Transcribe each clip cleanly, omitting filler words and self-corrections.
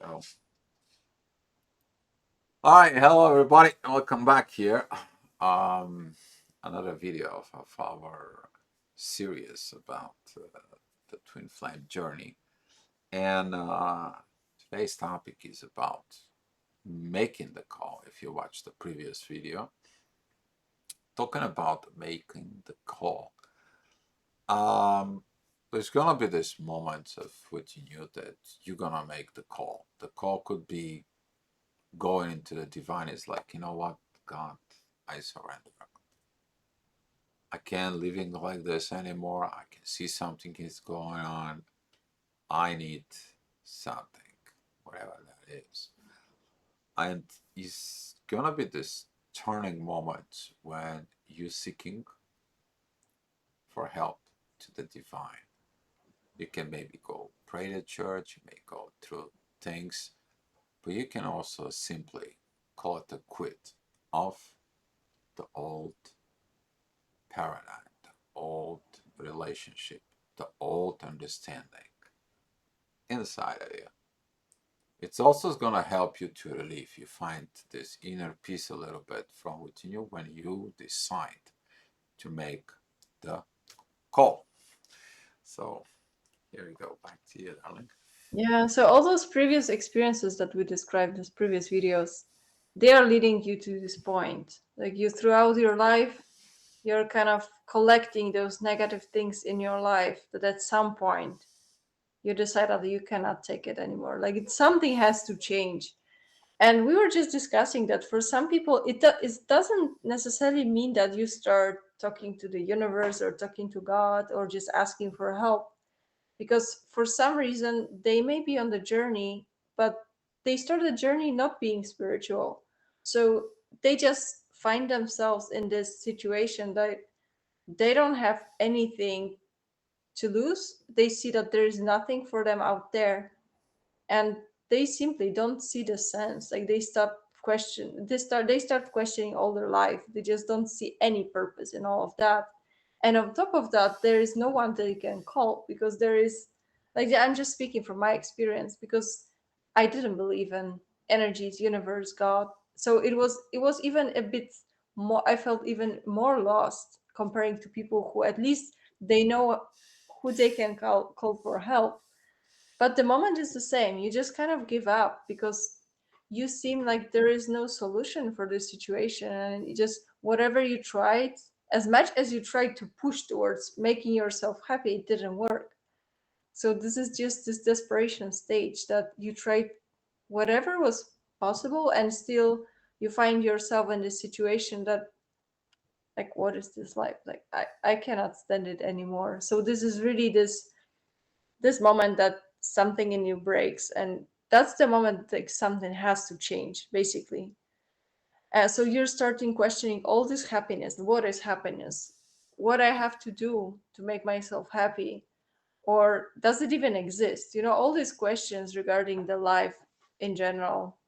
Oh. Hi, hello everybody, welcome back here. Um, Another video of our series about the twin flame journey, and today's topic is about making the call. If you watched the previous video, talking about making the call, um, there's gonna be this moment of within you that you're gonna make the call. The call could be going into the divine. Is like, you know what, God, I surrender. I can't living like this anymore. I can see something is going on. I need something, whatever that is. And it's gonna be this turning moment when you're seeking for help to the divine. You can maybe go pray to church, you may go through things, but you can also simply call it a quit of the old paradigm, the old relationship, the old understanding inside of you. It's also going to help you to relieve. You find this inner peace a little bit from within you when you decide to make the call. So here we go. Back to you, darling. Yeah, so all those previous experiences that we described, those previous videos, they are leading you to this point. Like you throughout your life, you're kind of collecting those negative things in your life that at some point you decide that you cannot take it anymore. Like something has to change. And we were just discussing that for some people, it doesn't necessarily mean that you start talking to the universe or talking to God or just asking for help, because for some reason they may be on the journey, but they start the journey not being spiritual. So they just find themselves in this situation that they don't have anything to lose. They see that there is nothing for them out there, and they simply don't see the sense. Like they start questioning all their life. They just don't see any purpose in all of that. And on top of that, there is no one that you can call, because there is, like, I'm just speaking from my experience, because I didn't believe in energies, universe, God. So it was even a bit more, I felt even more lost comparing to people who at least they know who they can call for help. But the moment is the same. You just kind of give up because you seem like there is no solution for this situation. And you just, whatever you tried, as much as you tried to push towards making yourself happy, it didn't work. So this is just this desperation stage that you tried whatever was possible, and still you find yourself in this situation that, like, what is this life? Like, I cannot stand it anymore. So this is really this moment that something in you breaks, and that's the moment that something has to change, basically. So you're starting questioning all this happiness. What is happiness? What I have to do to make myself happy? Or does it even exist? All these questions regarding the life in general,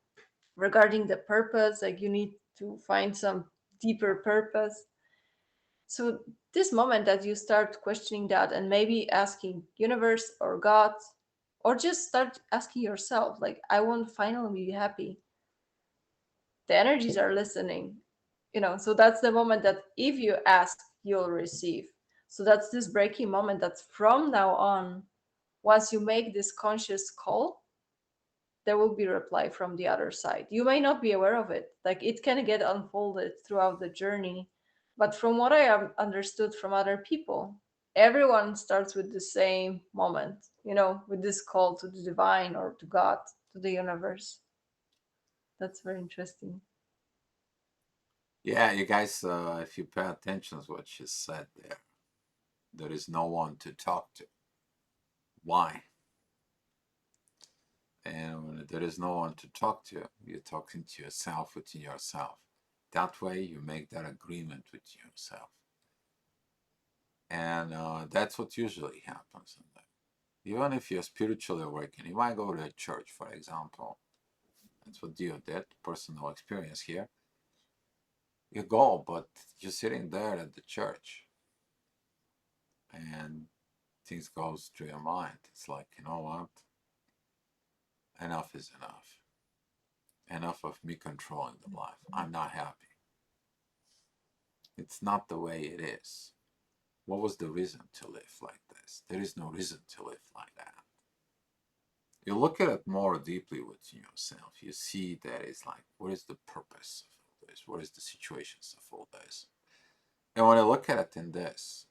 regarding the purpose, like you need to find some deeper purpose. So this moment that you start questioning that, and maybe asking universe or God, or just start asking yourself, like, I want to finally be happy. The energies are listening. So that's the moment that if you ask, you'll receive. So that's this breaking moment, that's from now on, once you make this conscious call, there will be reply from the other side. You may not be aware of it. Like, it can get unfolded throughout the journey. But from what I have understood from other people, everyone starts with the same moment, with this call to the divine or to God, to the universe. That's very interesting. Yeah, you guys, if you pay attention to what she said there is no one to talk to. Why? And when there is no one to talk to, you're talking to yourself within yourself. That way, you make that agreement with yourself. And that's what usually happens. Even if you're spiritually awakened, you might go to a church, for example. That's what Dio did, personal experience here. You go, but you're sitting there at the church and things goes through your mind. It's like, you know what? enough is enough. Enough of me controlling the life. I'm not happy. It's not the way it is. What was the reason to live like this? There is no reason to live like that. You look at it more deeply within yourself. You see that it's like, what is the purpose of all this? What is the situations of all this? And when I look at it in this,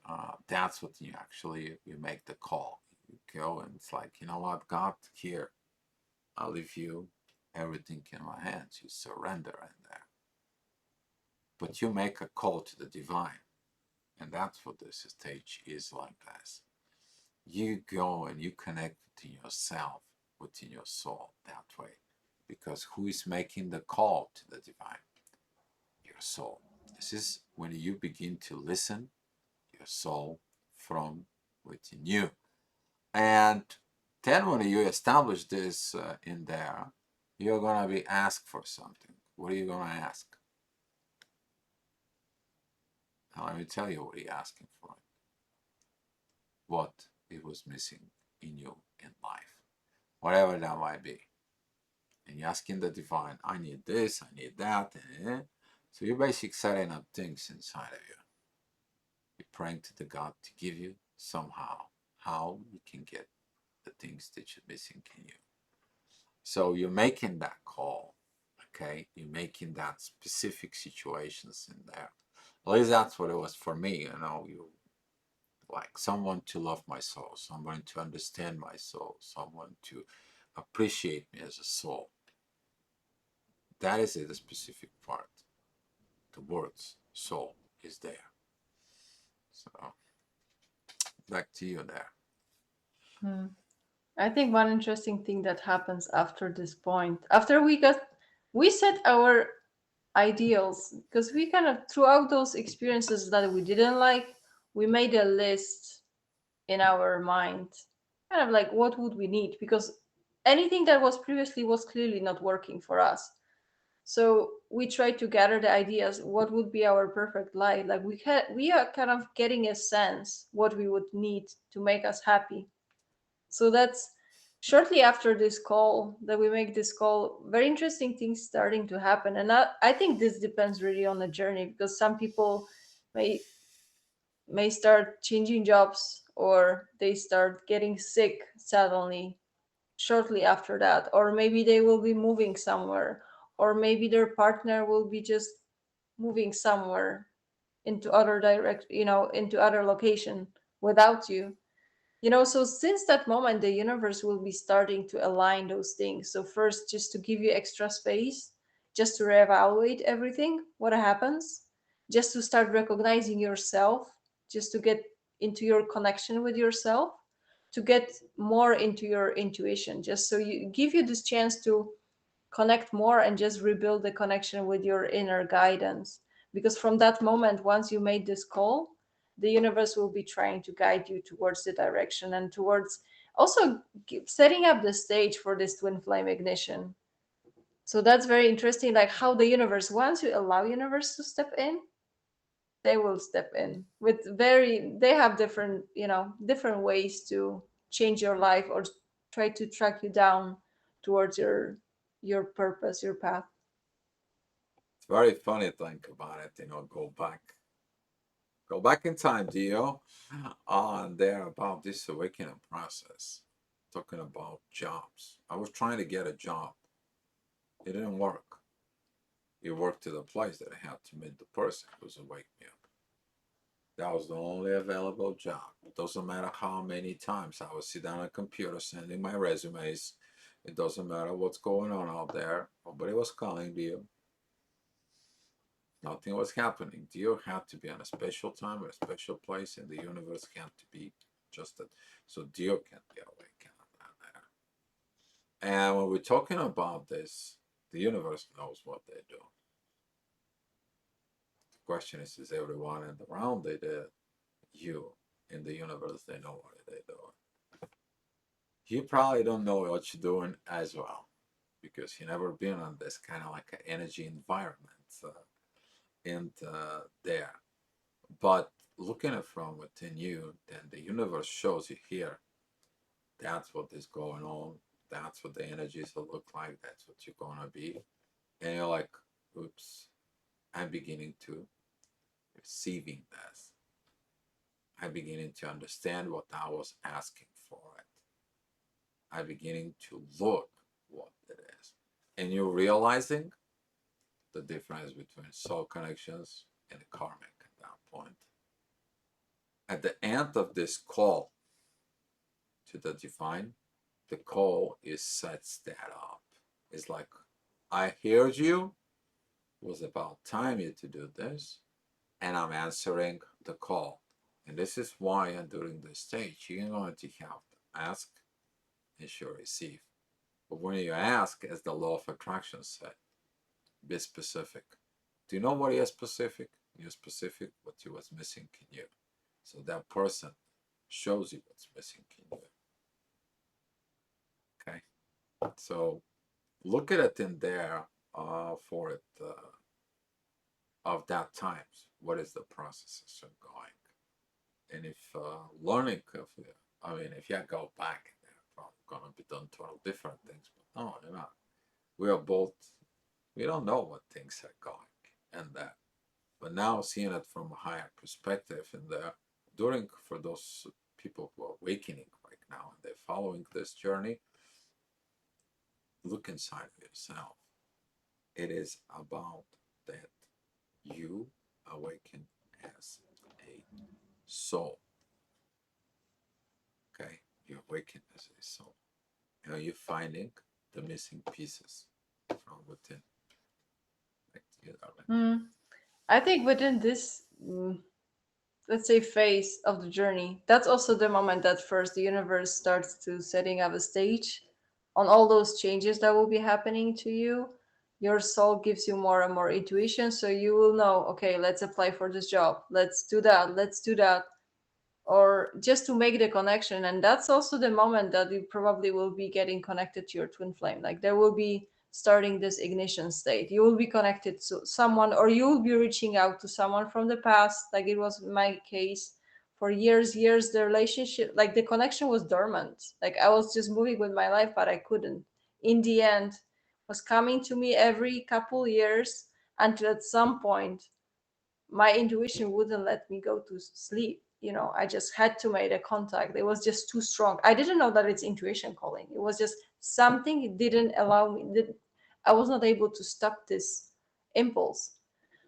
that's what you actually, you make the call. You go and it's like, you know what, God, here, I leave you everything in my hands. You surrender in there. But you make a call to the divine. And that's what this stage is like this. You go and you connect within yourself, within your soul that way. Because who is making the call to the divine? Your soul. This is when you begin to listen your soul from within you. And then when you establish this in there, you're going to be asked for something. What are you going to ask? Now, let me tell you what you're asking for. What it was missing in you in life, whatever that might be. And you're asking the divine, I need this, I need that. So you're basically setting up things inside of you. You're praying to the God to give you somehow how you can get the things that you're missing in you. So you're making that call, okay? You're making that specific situations in there. At least that's what it was for me, you like someone to love my soul, someone to understand my soul, someone to appreciate me as a soul. That is the specific part. The words soul is there. So back to you there. Hmm. I think one interesting thing that happens after this point, after we set our ideals, because we kind of throughout those experiences that we didn't like, we made a list in our mind, kind of like what would we need, because anything that was previously was clearly not working for us. So we tried to gather the ideas what would be our perfect life, like we are kind of getting a sense what we would need to make us happy. So that's shortly after this call that we make this call, very interesting things starting to happen. And I think this depends really on the journey, because some people may start changing jobs, or they start getting sick suddenly shortly after that, or maybe they will be moving somewhere, or maybe their partner will be just moving somewhere into other into other location without you. So since that moment, the universe will be starting to align those things. So first, just to give you extra space, just to reevaluate everything, what happens, just to start recognizing yourself, just to get into your connection with yourself, to get more into your intuition, just so you give you this chance to connect more and just rebuild the connection with your inner guidance. Because from that moment, once you made this call, the universe will be trying to guide you towards the direction and towards also setting up the stage for this twin flame ignition. So that's very interesting, like how the universe, once you allow universe to step in, they will step in with they have different, different ways to change your life or try to track you down towards your purpose, your path. It's very funny to think about it, go back in time, Dio, on there about this awakening process, talking about jobs. I was trying to get a job. It didn't work. It worked to the place that I had to meet the person who's awake me up. That was the only available job. It doesn't matter how many times I would sit down on a computer sending my resumes. It doesn't matter what's going on out there. Nobody was calling Dio. Nothing was happening. Dio had to be on a special time or a special place, and the universe had to be adjusted so Dio can be awake out there. And when we're talking about this, the universe knows what they do. The question is everyone in the round they did? You in the universe, they know what they're doing. You probably don't know what you're doing as well because you never been on this kind of like an energy environment and there. But looking at from within you, then the universe shows you here. That's what is going on. that's what the energies will look like. That's what you're gonna be. And you're like, oops, I'm beginning to receiving this. I'm beginning to understand what I was asking for it. I'm beginning to look what it is. And you're realizing the difference between soul connections and karmic at that point. At the end of this call to the divine, the call is sets that up. It's like, I heard you, it was about time you to do this, and I'm answering the call. And this is why during this stage, you're going to have to ask and shall receive. But when you ask, as the law of attraction said, be specific. Do you know what is specific? You're specific what you was missing in you. So that person shows you what's missing in you. Okay? So look at it in there for it of that times. What is the processes of going? And if learning of it, I mean, if you go back, they're probably going to be done total different things. But no, you're not. We are both, we don't know what things are going and that. But now seeing it from a higher perspective and during, for those people who are awakening right now and they're following this journey, look inside of yourself. It is about that you awaken as a soul. Okay? You awaken as a soul. Now you're finding the missing pieces from within. I think within this, let's say, phase of the journey, that's also the moment that first the universe starts to setting up a stage on all those changes that will be happening to you. Your soul gives you more and more intuition, so you will know, okay, let's apply for this job, let's do that, let's do that, or just to make the connection. And that's also the moment that you probably will be getting connected to your twin flame. Like there will be starting this ignition state, you will be connected to someone, or you will be reaching out to someone from the past, like it was my case. For years the relationship, like the connection was dormant, like I was just moving with my life but I couldn't. In the end, was coming to me every couple years until at some point my intuition wouldn't let me go to sleep. I just had to make a contact. It was just too strong. I didn't know that it's intuition calling. It was just something. It didn't allow me. I was not able to stop this impulse.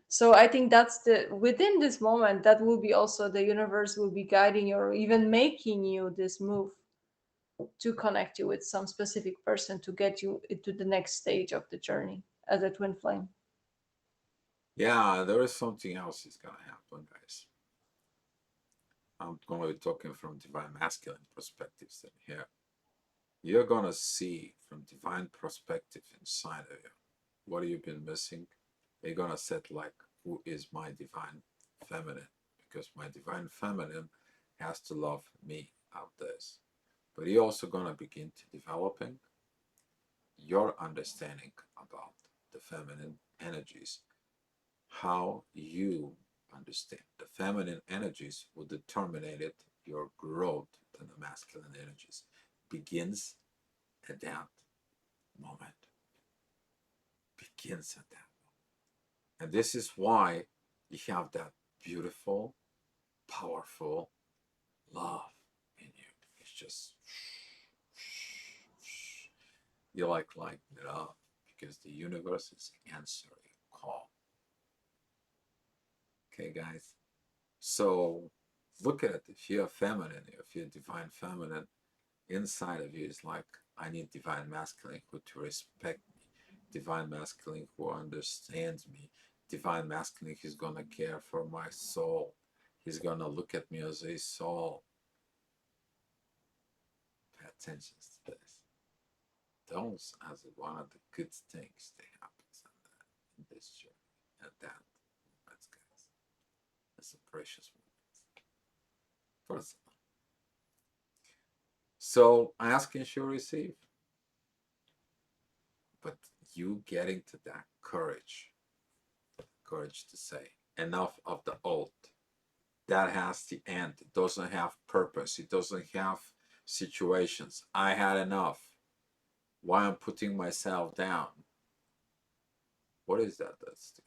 So I think that's the within this moment, that will be also the universe will be guiding you or even making you this move to connect you with some specific person to get you into the next stage of the journey as a twin flame. Yeah, there is something else is going to happen, guys. I'm going to be talking from divine masculine perspectives in here. You're going to see from divine perspective inside of you what you've been missing. You're going to set like, who is my divine feminine? Because my divine feminine has to love me out this. But you're also going to begin to developing your understanding about the feminine energies, how you understand the feminine energies will determine it, your growth in the masculine energies begins at that moment. Begins at that moment. And this is why you have that beautiful, powerful love in you. It's just you like lighting it up because the universe is answering a call. Okay, guys. So look at it. If you're feminine, if you're divine feminine, inside of you is like, I need divine masculine who to respect me, divine masculine who understands me, divine masculine who's gonna care for my soul. He's gonna look at me as a soul. Pay attention to this. Those as one of the good things that happens in this journey. And that moments, guys. It's a precious moment. First, so ask and shall receive. But you getting to that courage to say, enough of the old. That has the end. It doesn't have purpose. It doesn't have situations. I had enough. why I'm putting myself down. What is that? That's the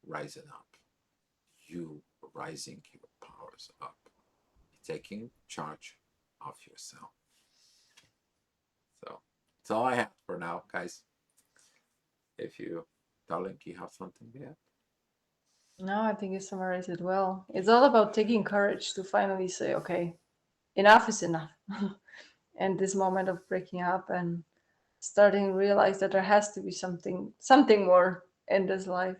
rising up. You rising your powers up. Taking charge of yourself. So that's all I have for now, guys. If you, darling, you have something there. No, I think you summarized it well. It's all about taking courage to finally say, okay, enough is enough. And this moment of breaking up and starting to realize that there has to be something more in this life.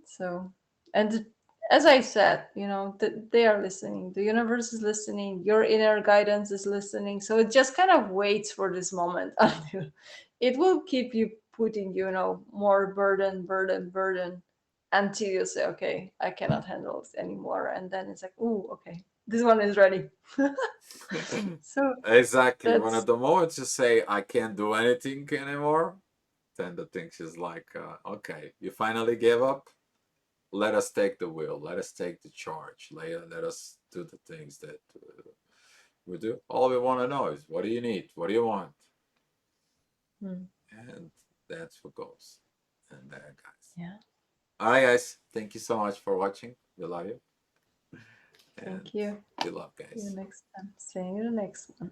So, and as I said, they are listening. The universe is listening. Your inner guidance is listening. So it just kind of waits for this moment until it will keep you putting, more burden until you say, okay, I cannot handle this anymore. And then it's like, ooh, okay, this one is ready. So Exactly. When that's at the moment you say, I can't do anything anymore, then the thing is like, okay, you finally gave up. Let us take the wheel. Let us take the charge. Let us do the things that we do. All we want to know is, what do you need? What do you want? hmm, And that's what goes. And there, guys. yeah. All right, guys. Thank you so much for watching. We love you. And Thank you. we love, See you guys. next time. See you the next one.